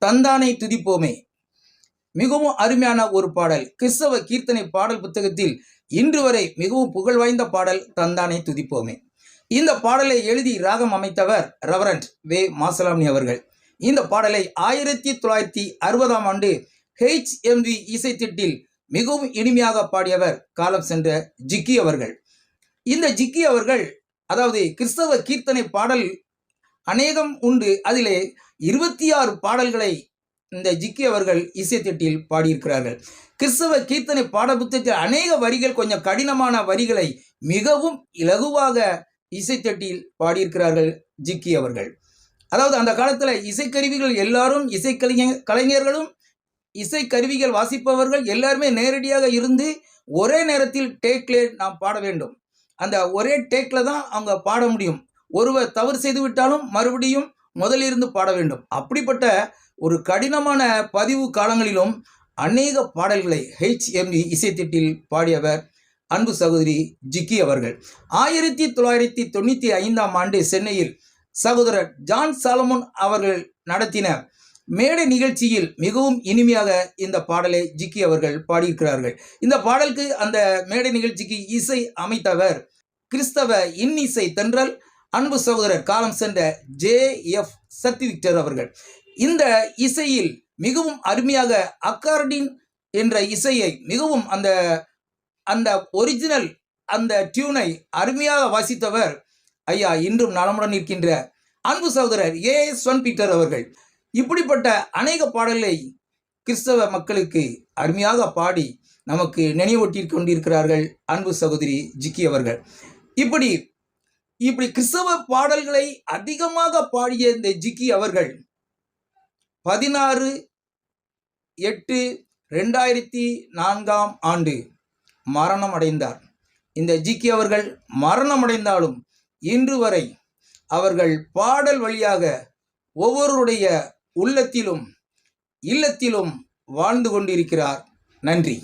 தந்தானை துதிப்போமே. மிகவும் அருமையான ஒரு பாடல். கிறிஸ்தவ கீர்த்தனை பாடல் புத்தகத்தில் இன்று வரை மிகவும் புகழ் வாய்ந்த பாடல் தந்தானை துதிப்போமே. இந்த பாடலை எழுதி ராகம் அமைத்தவர் ரெவரண்ட் வே மாசலாமணி அவர்கள். இந்த பாடலை 1960ஆம் ஆண்டு HMV இசைத்திட்டில் மிகவும் இனிமையாக பாடியவர் காலம் சென்ற ஜிக்கி அவர்கள். இந்த ஜிக்கி அவர்கள், அதாவது கிறிஸ்தவ கீர்த்தனை பாடல் அநேகம் உண்டு. அதிலே 26 பாடல்களை இந்த ஜிக்கி அவர்கள் இசைத்திட்டில் பாடியிருக்கிறார்கள். கிறிஸ்தவ கீர்த்தனை பாட புத்தகத்தில் அநேக வரிகள் கொஞ்சம் கடினமான வரிகளை மிகவும் இலகுவாக இசைத்தட்டில் பாடியிருக்கிறார்கள் ஜிக்கி அவர்கள். அதாவது அந்த காலத்தில் இசைக்கருவிகள் எல்லாரும் கலைஞர்களும் இசைக்கருவிகள் வாசிப்பவர்கள் எல்லாருமே நேரடியாக இருந்து ஒரே நேரத்தில் டேக்லே நாம் பாட வேண்டும். அந்த ஒரே டேக்கில் தான் அவங்க பாட முடியும். ஒருவர் தவறு செய்து விட்டாலும் மறுபடியும் முதலிருந்து பாட வேண்டும். அப்படிப்பட்ட ஒரு கடினமான பதிவு காலங்களிலும் அநேக பாடல்களை HMV இசைத்திட்டில் பாடியவர் அன்பு சகோதரி ஜிக்கி அவர்கள். 1995ஆம் ஆண்டு சென்னையில் சகோதரர் ஜான் சாலமோன் அவர்கள் நடத்தின மேடை நிகழ்ச்சியில் மிகவும் இனிமையாக இந்த பாடலை ஜிக்கி அவர்கள் பாடியிருக்கிறார்கள். இந்த பாடலுக்கு அந்த மேடை நிகழ்ச்சிக்கு இசை அமைத்தவர் கிறிஸ்தவ இன்னிசை தென்றல் அன்பு சகோதரர் காலம் சென்ற JF சக்தி விக்டர் அவர்கள். இந்த இசையில் மிகவும் அருமையாக அக்கார்டின் என்ற இசையை மிகவும் அந்த ஒரிஜினல் அந்த டியூனை அருமையாக வாசித்தவர் ஐயா இன்றும் நலமுடன் இருக்கின்ற அன்பு சகோதரர் AS1 பீட்டர் அவர்கள். இப்படிப்பட்ட அநேக பாடல்களை கிறிஸ்தவ மக்களுக்கு அருமையாக பாடி நமக்கு நினைவூட்டி கொண்டிருக்கிறார்கள் அன்பு சகோதரி ஜிக்கி அவர்கள். இப்படி கிறிஸ்தவ பாடல்களை அதிகமாக பாடிய இந்த ஜிக்கி அவர்கள் 16/8/2004ஆம் ஆண்டு மரணம் அடைந்தார். இந்த ஜிக்கி அவர்கள் மரணமடைந்தாலும் இன்று வரை அவர்கள் பாடல் வழியாக ஒவ்வொருடைய உள்ளத்திலும் இல்லத்திலும் வாழ்ந்து கொண்டிருக்கிறார். நன்றி.